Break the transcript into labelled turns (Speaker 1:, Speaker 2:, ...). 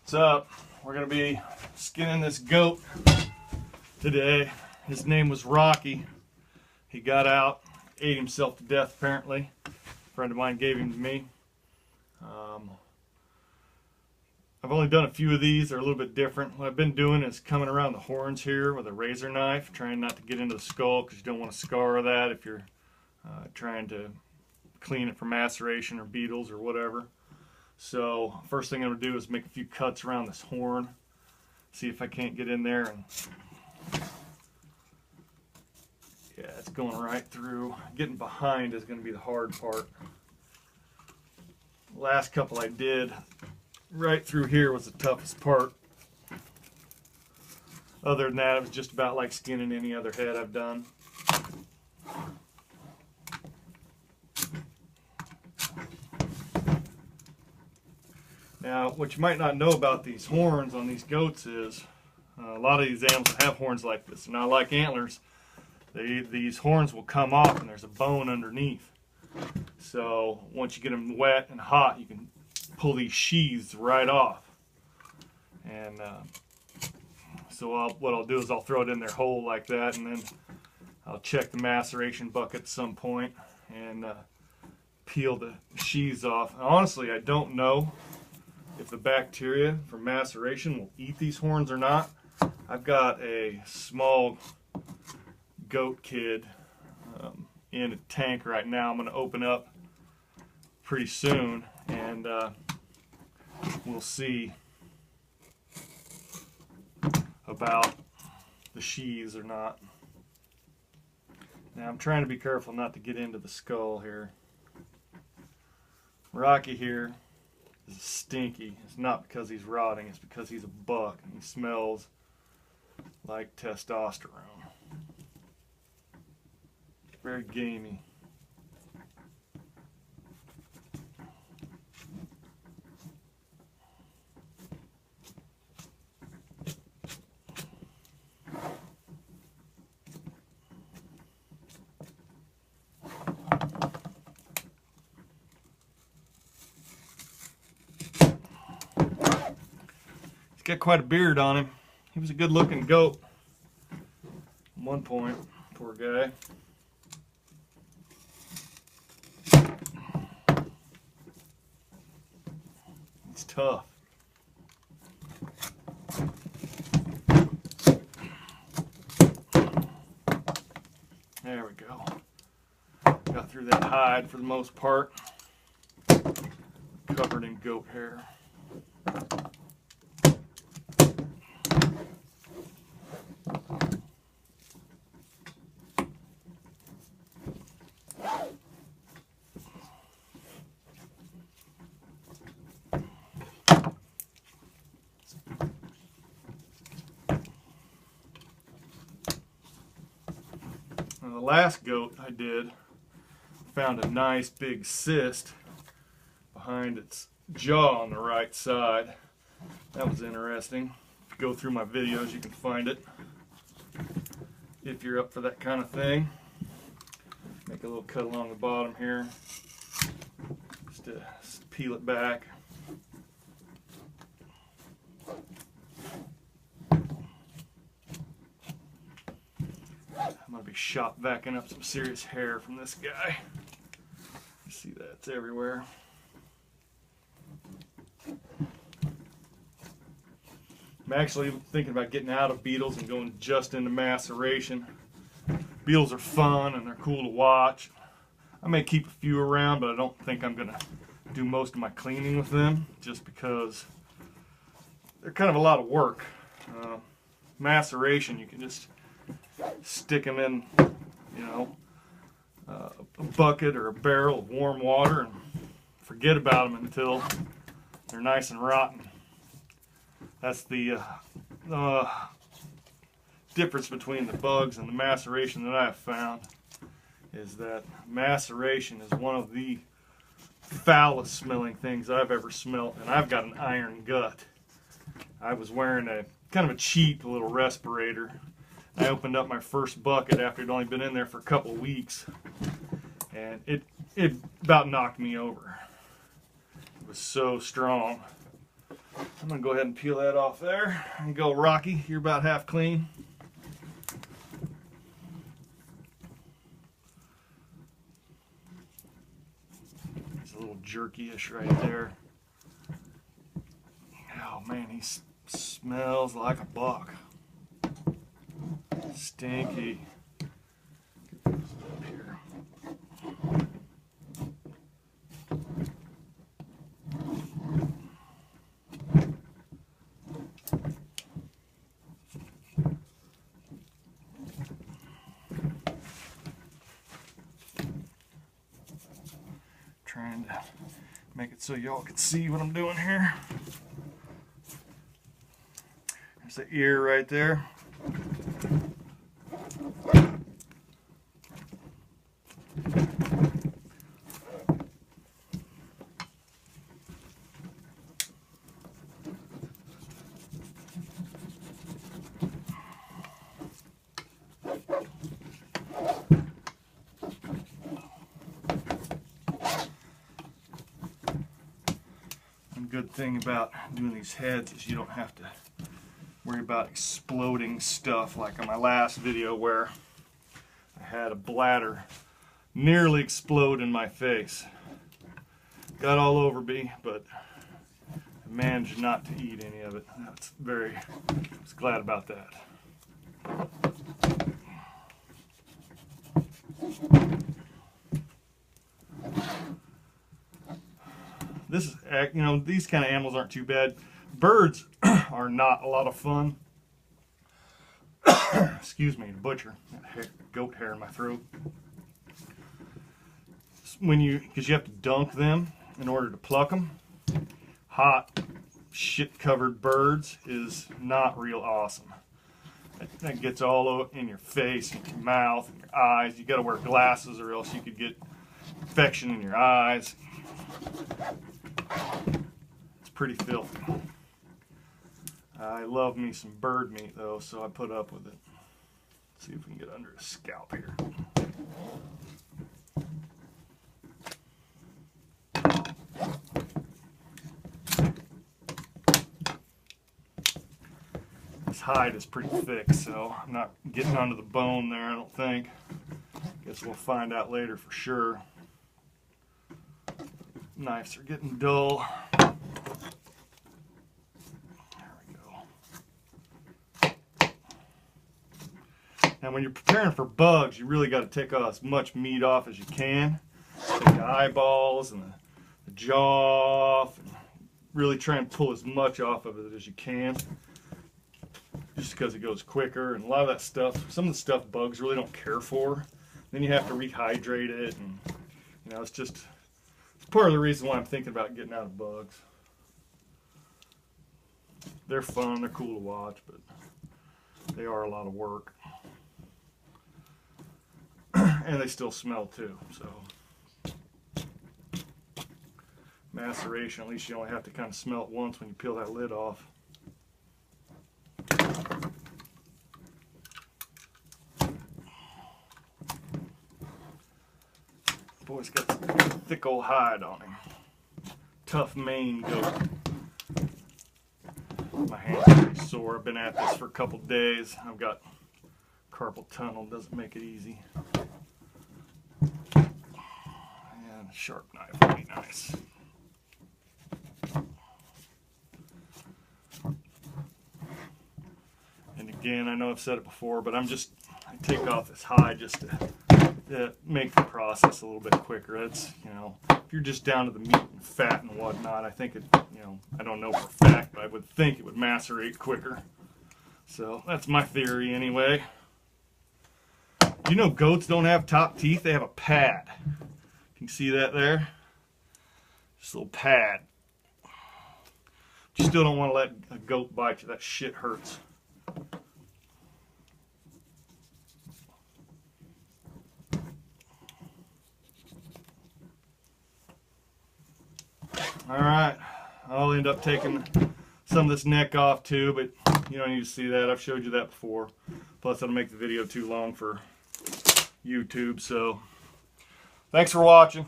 Speaker 1: What's up? We're going to be skinning this goat today. His name was Rocky. He got out, ate himself to death apparently. A friend of mine gave him to me. I've only done a few of these. They're a little bit different. What I've been doing is coming around the horns here with a razor knife, trying not to get into the skull because you don't want to scar that if you're trying to clean it for maceration or beetles or whatever. So first thing I'm going to do is make a few cuts around this horn, see if I can't get in there. And yeah, it's going right through. Getting behind is going to be the hard part. The last couple I did right through here was the toughest part. Other than that, it was just about like skinning any other head I've done. Now, what you might not know about these horns on these goats is a lot of these animals have horns like this. Now, like antlers, these horns will come off and there's a bone underneath. So once you get them wet and hot, you can pull these sheaths right off. And so what I'll do is I'll throw it in their hole like that, and then I'll check the maceration bucket at some point and peel the sheaths off. And honestly, I don't know if the bacteria from maceration will eat these horns or not. I've got a small goat kid in a tank right now. I'm going to open up pretty soon, and we'll see about the sheaths or not. Now I'm trying to be careful not to get into the skull here. Rocky here is stinky. It's not because he's rotting, it's because he's a buck and he smells like testosterone. Very gamey. He's got quite a beard on him. He was a good looking goat at one point, poor guy. It's tough. There we go. Got through that hide for the most part. Covered in goat hair. The last goat I did found a nice big cyst behind its jaw on the right side. That was interesting. If you go through my videos, you can find it if you're up for that kind of thing. Make a little cut along the bottom here just to peel it back. I'm going to be shop backing up some serious hair from this guy. You see that? It's everywhere. I'm actually thinking about getting out of beetles and going just into maceration. Beetles are fun and they're cool to watch. I may keep a few around, but I don't think I'm going to do most of my cleaning with them just because they're kind of a lot of work. Maceration, you can just stick them in, a bucket or a barrel of warm water and forget about them until they're nice and rotten. That's the difference between the bugs and the maceration that I've found, is that maceration is one of the foulest smelling things I've ever smelt, and I've got an iron gut. I was wearing a kind of a cheap little respirator. I opened up my first bucket after it'd only been in there for a couple of weeks, and it about knocked me over. It was so strong. I'm gonna go ahead and peel that off there and go, Rocky, you're about half clean. It's a little jerky-ish right there. Oh man, he smells like a buck. Stinky. Get those up here. Trying to make it so y'all can see what I'm doing here. There's the ear right there. Good thing about doing these heads is you don't have to worry about exploding stuff like on my last video where I had a bladder nearly explode in my face. Got all over me, but I managed not to eat any of it. I was glad about that. This is, you know, these kind of animals aren't too bad. Birds are not a lot of fun. Excuse me, to butcher. Goat hair in my throat. Because you have to dunk them in order to pluck them. Hot, shit-covered birds is not real awesome. That gets all in your face, and your mouth, and your eyes. You got to wear glasses, or else you could get infection in your eyes. It's pretty filthy. I love me some bird meat though, so I put up with it. Let's see if we can get under his scalp here. This hide is pretty thick, so I'm not getting onto the bone there, I don't think. Guess we'll find out later for sure. Knives are getting dull. There we go. Now when you're preparing for bugs, you really got to take as much meat off as you can. Take the eyeballs and the jaw off, and really try and pull as much off of it as you can. Just because it goes quicker, and a lot of that stuff, some of the stuff bugs really don't care for. Then you have to rehydrate it, and you know, it's part of the reason why I'm thinking about getting out of bugs. They're fun, they're cool to watch, but they are a lot of work. And they still smell too, so. Maceration, at least you only have to kind of smell it once when you peel that lid off. Boy's got some thick old hide on him. Tough Maine goat. My hands are pretty sore. I've been at this for a couple days. I've got carpal tunnel, doesn't make it easy. And a sharp knife would be nice. And again, I know I've said it before, but I take off this hide just to make the process a little bit quicker. It's, you know, if you're just down to the meat and fat and whatnot, I think it, you know, I don't know for a fact, but I would think it would macerate quicker. So that's my theory anyway. You know, goats don't have top teeth, they have a pad. You can see that there? Just a little pad. You still don't want to let a goat bite you, that shit hurts. Alright, I'll end up taking some of this neck off too, but you don't need to see that. I've showed you that before. Plus, it'll make the video too long for YouTube, so thanks for watching.